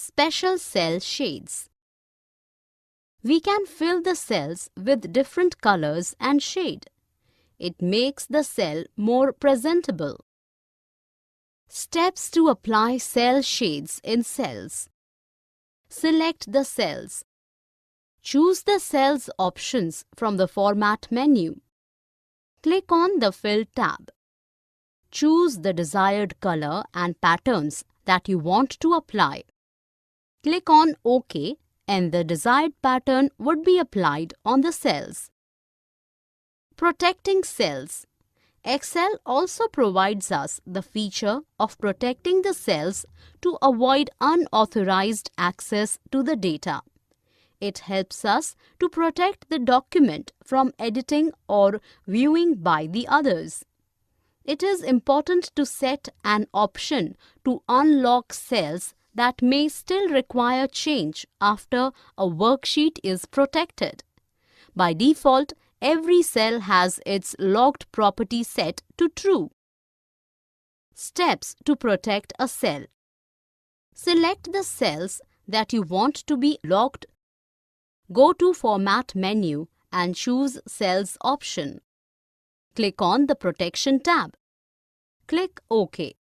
Special cell shades. We can fill the cells with different colors and shade. It makes the cell more presentable. Steps to apply cell shades in cells. Select the cells. Choose the cells options from the Format menu. Click on the Fill tab. Choose the desired color and patterns that you want to apply. Click on OK and the desired pattern would be applied on the cells. Protecting cells. Excel also provides us the feature of protecting the cells to avoid unauthorized access to the data. It helps us to protect the document from editing or viewing by the others. It is important to set an option to unlock cells that may still require change after a worksheet is protected. By default, every cell has its locked property set to true. Steps to protect a cell. Select the cells that you want to be locked. Go to Format menu and choose Cells option. Click on the Protection tab. Click OK.